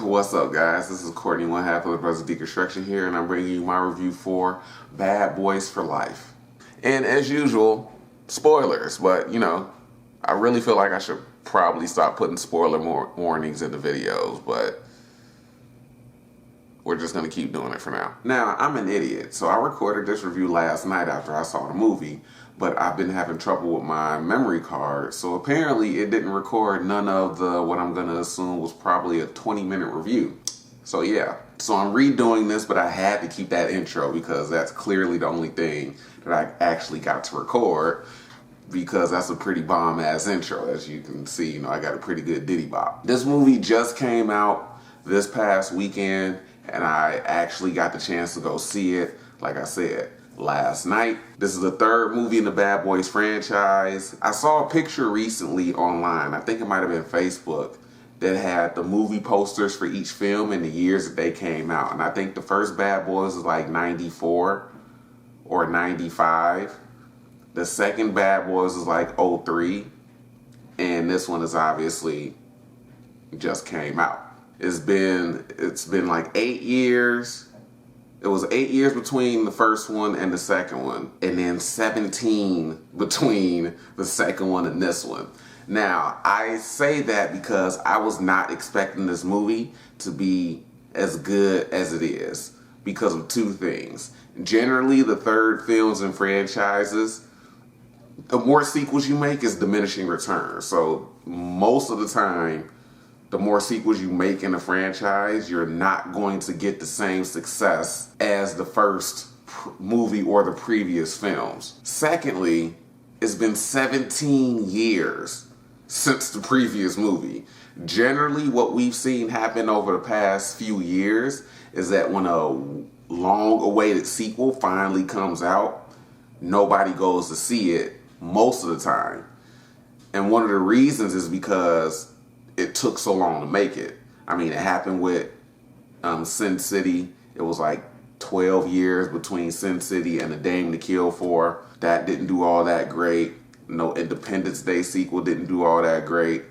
What's up, guys? This is Courtney, one half of the brothers Deconstruction here, and I'm bringing you my review for Bad Boys for Life. And as usual, spoilers, but I really feel like I should probably stop putting spoiler warnings in the videos, but we're just going to keep doing it for now. Now, I'm an idiot, so I recorded this review last night after I saw the movie, but I've been having trouble with my memory card, so apparently it didn't record none of what I'm going to assume was probably a 20-minute review. So yeah, so I'm redoing this, but I had to keep that intro because that's clearly the only thing that I actually got to record, because that's a pretty bomb-ass intro. As you can see, I got a pretty good ditty bop. This movie just came out this past weekend, and I actually got the chance to go see it, like I said, last night. This is the third movie in the Bad Boys franchise. I saw a picture recently online, I think it might have been Facebook, that had the movie posters for each film and the years that they came out. And I think the first Bad Boys was like 94 or 95. The second Bad Boys is like 03. And this one is obviously just came out. It's been like 8 years. It was 8 years between the first one and the second one, and then 17 between the second one and this one. Now, I say that because I was not expecting this movie to be as good as it is because of two things. Generally, the third films and franchises, the more sequels you make is diminishing returns. So most of the time, the more sequels you make in a franchise, you're not going to get the same success as the first movie or the previous films. Secondly, it's been 17 years since the previous movie. Generally, what we've seen happen over the past few years is that when a long-awaited sequel finally comes out, nobody goes to see it most of the time. And one of the reasons is because it took so long to make it. I mean, it happened with Sin City. It was like 12 years between Sin City and A Dame to Kill For. That didn't do all that great. No Independence Day sequel didn't do all that great.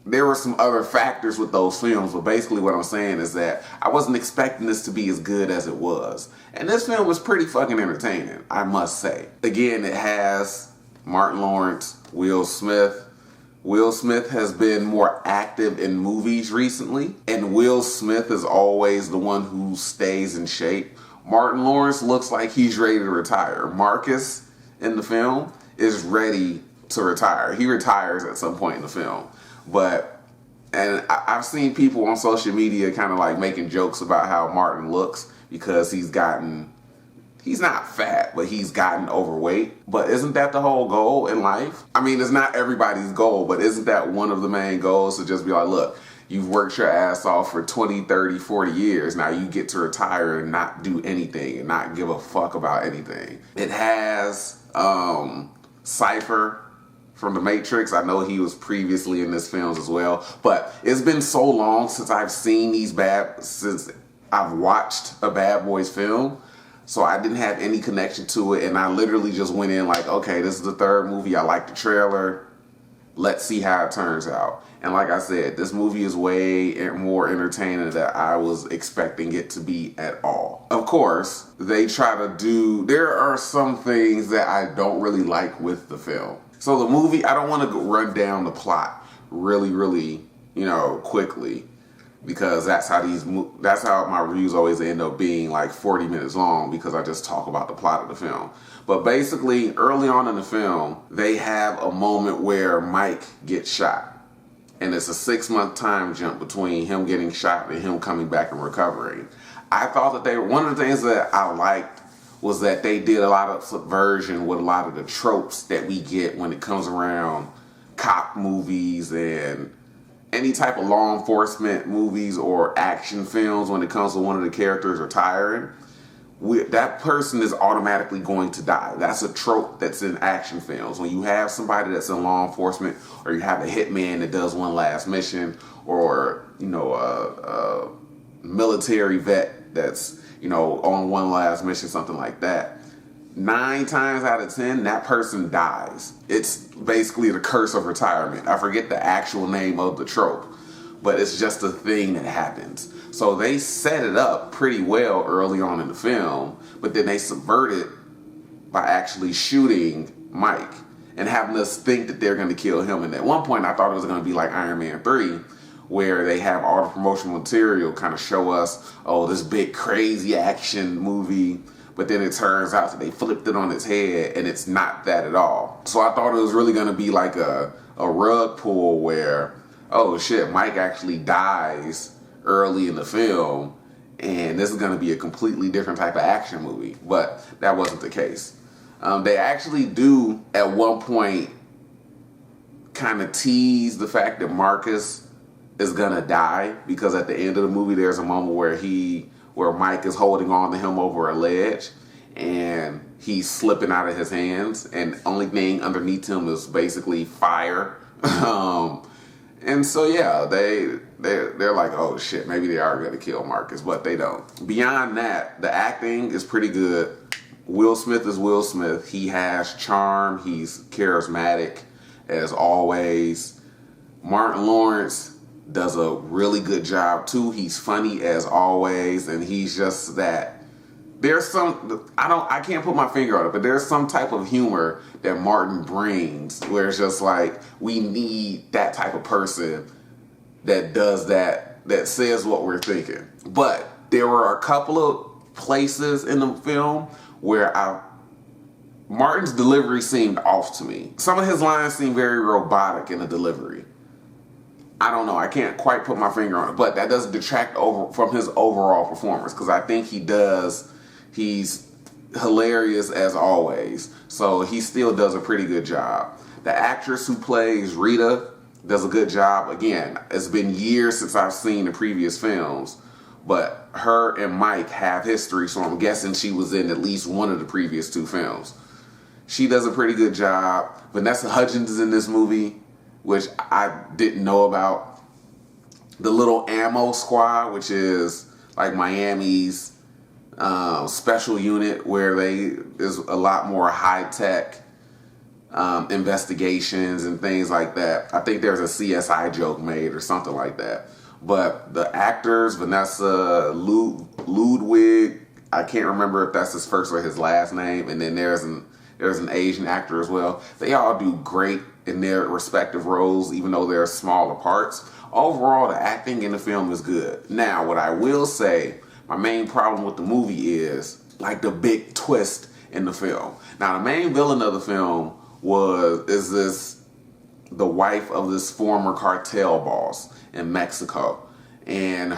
There were some other factors with those films, but basically what I'm saying is that I wasn't expecting this to be as good as it was. And this film was pretty fucking entertaining, I must say. Again, it has Martin Lawrence, Will Smith. Will Smith has been more active in movies recently, and Will Smith is always the one who stays in shape. Martin Lawrence looks like he's ready to retire. Marcus in the film is ready to retire. He retires at some point in the film. And I've seen people on social media kind of like making jokes about how Martin looks because he's not fat, but he's gotten overweight. But isn't that the whole goal in life? I mean, it's not everybody's goal, but isn't that one of the main goals, to just be like, look, you've worked your ass off for 20, 30, 40 years. Now you get to retire and not do anything and not give a fuck about anything. It has Cypher from The Matrix. I know he was previously in this film as well, but it's been so long since since I've watched a Bad Boys film. So I didn't have any connection to it, and I literally just went in like, okay, this is the third movie. I like the trailer. Let's see how it turns out. And like I said, this movie is way more entertaining than I was expecting it to be at all. Of course, there are some things that I don't really like with the film. So the movie, I don't want to run down the plot really, quickly, because that's how my reviews always end up being like 40 minutes long, because I just talk about the plot of the film. But basically, early on in the film, they have a moment where Mike gets shot. And it's a 6-month time jump between him getting shot and him coming back and recovering. I thought that one of the things that I liked was that they did a lot of subversion with a lot of the tropes that we get when it comes around cop movies and any type of law enforcement movies or action films when it comes to one of the characters retiring. that person is automatically going to die. That's a trope that's in action films. When you have somebody that's in law enforcement, or you have a hitman that does one last mission, or a military vet that's on one last mission, something like that. 9 times out of 10, that person dies. It's basically the curse of retirement. I forget the actual name of the trope, but it's just a thing that happens. So they set it up pretty well early on in the film, but then they subvert it by actually shooting Mike and having us think that they're going to kill him. And at one point, I thought it was going to be like Iron Man 3, where they have all the promotional material kind of show us, this big crazy action movie. But then it turns out that they flipped it on its head, and it's not that at all. So I thought it was really going to be like a rug pull where, oh shit, Mike actually dies early in the film, and this is going to be a completely different type of action movie. But that wasn't the case. They actually do, at one point, kind of tease the fact that Marcus is going to die, because at the end of the movie, there's a moment where Mike is holding on to him over a ledge, and he's slipping out of his hands, and the only thing underneath him is basically fire. And so yeah, they're like, oh shit, maybe they are going to kill Marcus, but they don't. Beyond that, the acting is pretty good. Will Smith is Will Smith. He has charm. He's charismatic as always. Martin Lawrence does a really good job too. He's funny as always, and he's just that. There's some, I can't put my finger on it, but there's some type of humor that Martin brings where it's just like, we need that type of person that does that says what we're thinking. But there were a couple of places in the film where Martin's delivery seemed off to me. Some of his lines seemed very robotic in the delivery. I don't know. I can't quite put my finger on it, but that doesn't detract from his overall performance, because I think he's hilarious as always. So he still does a pretty good job. The actress who plays Rita does a good job. Again, it's been years since I've seen the previous films, but her and Mike have history, so I'm guessing she was in at least one of the previous 2 films. She does a pretty good job. Vanessa Hudgens is in this movie, which I didn't know about. The little ammo squad, which is like Miami's special unit, where is a lot more high-tech investigations and things like that. I think there's a CSI joke made or something like that. But the actors, Vanessa Ludwig, I can't remember if that's his first or his last name, and then there's an Asian actor as well. They all do great in their respective roles, even though they're smaller parts. Overall, the acting in the film is good. Now, what I will say, my main problem with the movie is like the big twist in the film. Now, the main villain of the film is the wife of this former cartel boss in Mexico, and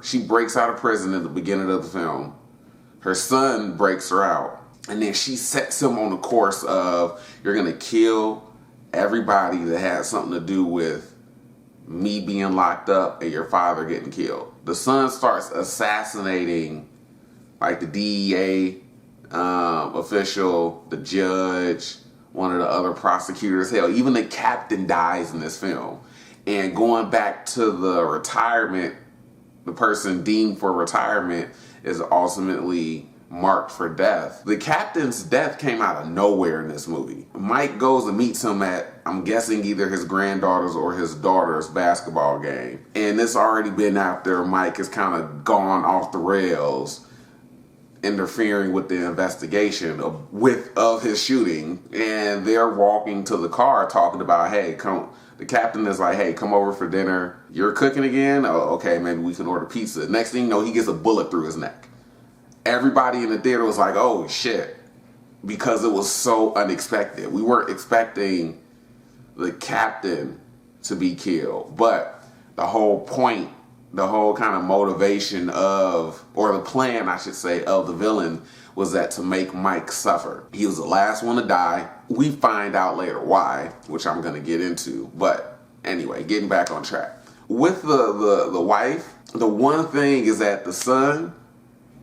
she breaks out of prison at the beginning of the film. Her son breaks her out, and then she sets him on the course of, you're gonna kill everybody that has something to do with me being locked up and your father getting killed. The son starts assassinating like the DEA official, the judge, one of the other prosecutors. Hell, even the captain dies in this film. And going back to the retirement, the person deemed for retirement is ultimately marked for death. The captain's death came out of nowhere in this movie. Mike goes and meets him at, I'm guessing, either his granddaughter's or his daughter's basketball game. And it's already been after Mike has kind of gone off the rails, interfering with the investigation of his shooting. And they're walking to the car talking about, hey, come. The captain is like, hey, come over for dinner. You're cooking again? Oh, okay, maybe we can order pizza. Next thing you know, he gets a bullet through his neck. Everybody in the theater was like, oh shit, because it was so unexpected. We weren't expecting the captain to be killed, but the whole point, the whole kind of motivation of, or the plan, I should say, of the villain was that to make Mike suffer. He was the last one to die. We find out later why, which I'm going to get into. But anyway, getting back on track. With the wife, the one thing is that the son,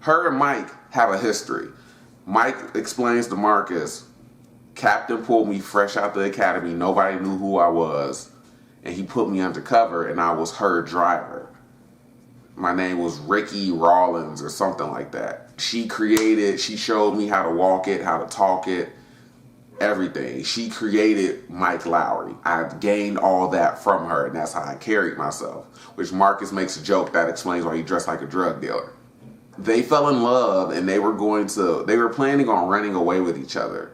her and Mike have a history. Mike explains to Marcus, Captain pulled me fresh out the academy. Nobody knew who I was. And he put me undercover, and I was her driver. My name was Ricky Rawlins or something like that. She showed me how to walk it, how to talk it, everything. She created Mike Lowry. I gained all that from her, and that's how I carried myself. Which Marcus makes a joke that explains why he dressed like a drug dealer. They fell in love, and they were planning on running away with each other.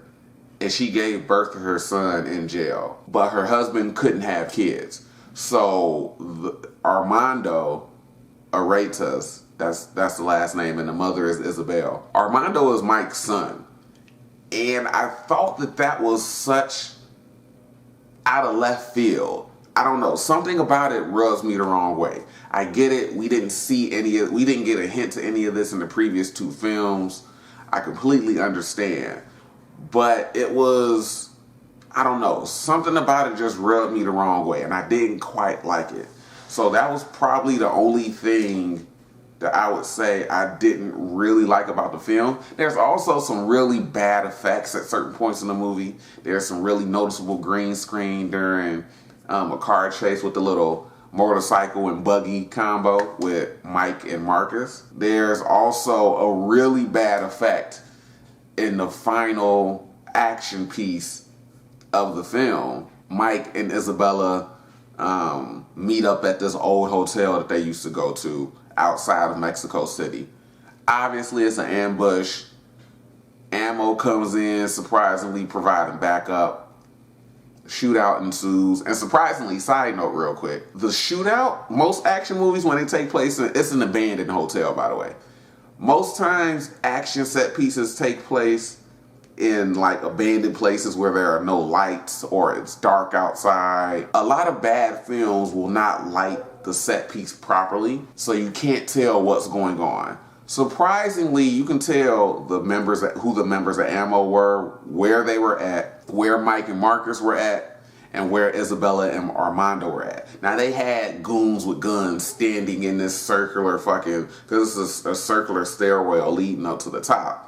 And she gave birth to her son in jail. But her husband couldn't have kids. So Armando Aretas, that's the last name, and the mother is Isabel. Armando is Mike's son. And I thought that was such out of left field. I don't know. Something about it rubs me the wrong way. I get it. We didn't get a hint to any of this in the previous two films. I completely understand. But it was, I don't know. Something about it just rubbed me the wrong way. And I didn't quite like it. So that was probably the only thing that I would say I didn't really like about the film. There's also some really bad effects at certain points in the movie. There's some really noticeable green screen during a car chase with the little motorcycle and buggy combo with Mike and Marcus. There's also a really bad effect in the final action piece of the film. Mike and Isabella meet up at this old hotel that they used to go to outside of Mexico City. Obviously, it's an ambush. Ammo comes in, surprisingly providing backup. Shootout ensues. And surprisingly, side note real quick, the shootout, most action movies when they take place, it's an abandoned hotel, by the way. Most times, action set pieces take place in like abandoned places where there are no lights or it's dark outside. A lot of bad films will not light the set piece properly, so you can't tell what's going on. Surprisingly, you can tell who the members of Ammo were, where they were at, where Mike and Marcus were at, and where Isabella and Armando were at. Now, they had goons with guns standing in this circular because it's a circular stairwell leading up to the top.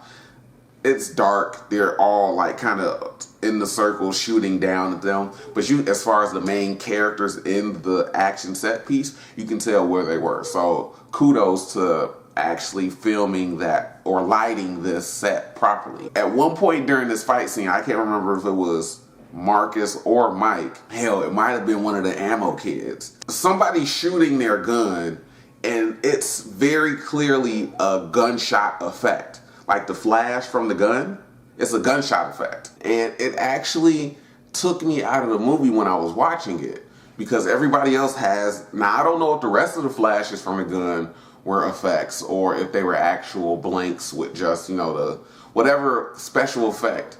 It's dark. They're all like kind of in the circle shooting down at them. But as far as the main characters in the action set piece, you can tell where they were. So kudos to actually filming that or lighting this set properly. At one point during this fight scene, I can't remember if it was Marcus or Mike. Hell, it might have been one of the Ammo kids. Somebody shooting their gun, and it's very clearly a gunshot effect. Like the flash from the gun, it's a gunshot effect. And it actually took me out of the movie when I was watching it. Because everybody else now I don't know if the rest of the flashes from the gun were effects or if they were actual blanks with just, the whatever special effect,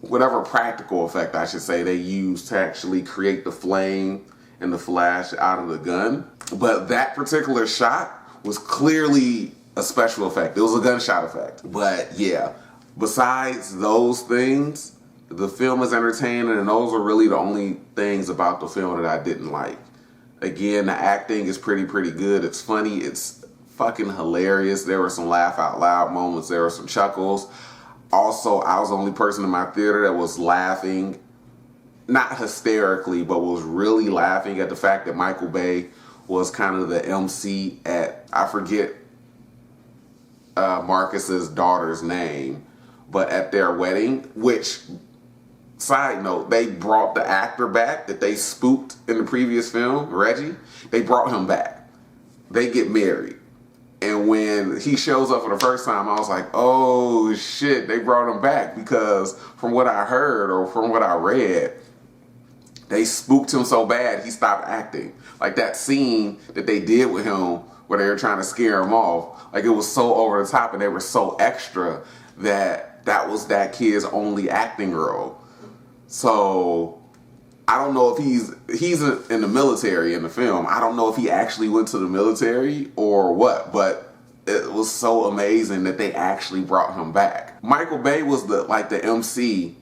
whatever practical effect I should say they used to actually create the flame and the flash out of the gun. But that particular shot was clearly a special effect. It was a gunshot effect. But yeah, besides those things, the film is entertaining, and those are really the only things about the film that I didn't like. Again, the acting is pretty good. It's funny. It's fucking hilarious. There were some laugh out loud moments. There were some chuckles. Also, I was the only person in my theater that was laughing, not hysterically, but was really laughing at the fact that Michael Bay was kind of the MC at, I forget Marcus's daughter's name, but at their wedding, which, side note, they brought the actor back that they spooked in the previous film, Reggie. They brought him back. They get married. And when he shows up for the first time, I was like, oh shit, they brought him back, because from what I heard or from what I read, they spooked him so bad he stopped acting. Like that scene that they did with him where they were trying to scare him off, like it was so over the top and they were so extra that was that kid's only acting role. So I don't know if he's in the military in the film. I don't know if he actually went to the military or what, but it was so amazing that they actually brought him back. Michael Bay was the MC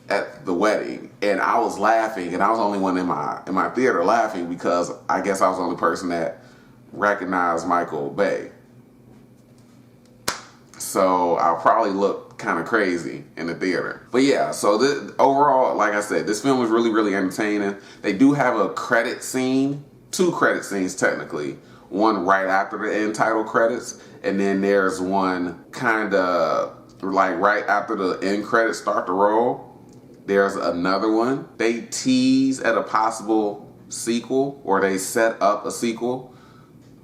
at the wedding, and I was laughing, and I was the only one in my theater laughing because I guess I was the only person that recognized Michael Bay. So I'll probably look kind of crazy in the theater. But yeah, so overall, like I said, this film was really, really entertaining. They do have a credit scene, 2 credit scenes technically. One right after the end title credits, and then there's one kind of like right after the end credits start to roll. There's another one. They tease at a possible sequel, or they set up a sequel.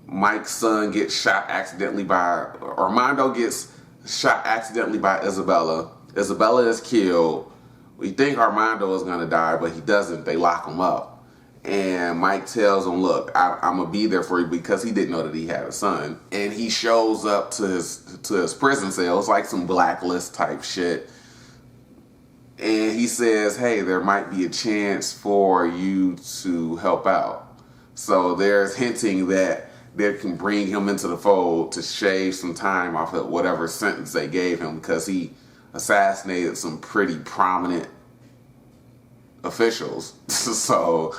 Mike's son gets shot accidentally by, Armando gets shot accidentally by Isabella. Isabella is killed. We think Armando is going to die, but he doesn't. They lock him up. And Mike tells him, look, I'm going to be there for you, because he didn't know that he had a son. And he shows up to his prison cell. It's like some blacklist type shit. And he says, hey, there might be a chance for you to help out. So there's hinting that they can bring him into the fold to shave some time off of whatever sentence they gave him, because he assassinated some pretty prominent officials. So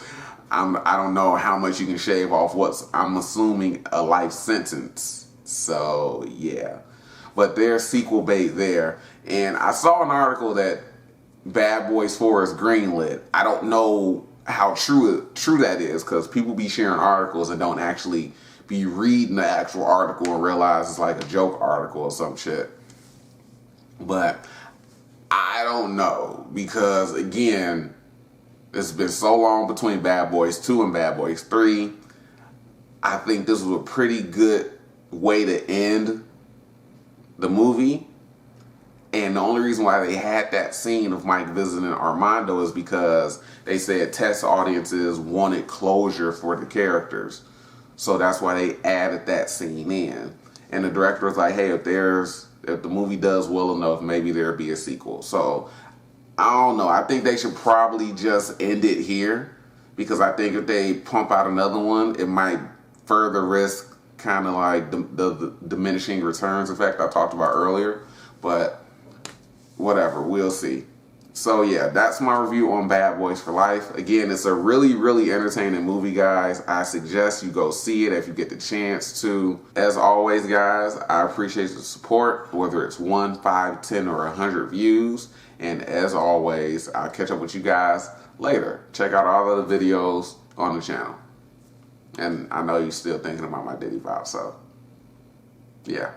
I don't know how much you can shave off what's, I'm assuming, a life sentence. So yeah, but there's sequel bait there. And I saw an article that Bad Boys 4 is greenlit. I don't know how true that is, because people be sharing articles and don't actually be reading the actual article and realize it's like a joke article or some shit. But I don't know, because again, it's been so long between Bad Boys 2 and Bad Boys 3. I think this was a pretty good way to end the movie. And the only reason why they had that scene of Mike visiting Armando is because they said test audiences wanted closure for the characters. So that's why they added that scene in. And the director was like, hey, if the movie does well enough, maybe there'll be a sequel. So I don't know. I think they should probably just end it here, because I think if they pump out another one, it might further risk kind of like the diminishing returns effect I talked about earlier. But whatever, we'll see. So yeah, that's my review on Bad Boys for Life. Again, it's a really, really entertaining movie, guys. I suggest you go see it if you get the chance to. As always, guys, I appreciate the support, whether it's 1, 5, 10, or 100 views. And as always, I'll catch up with you guys later. Check out all of the videos on the channel. And I know you're still thinking about my Diddy vibe, so yeah.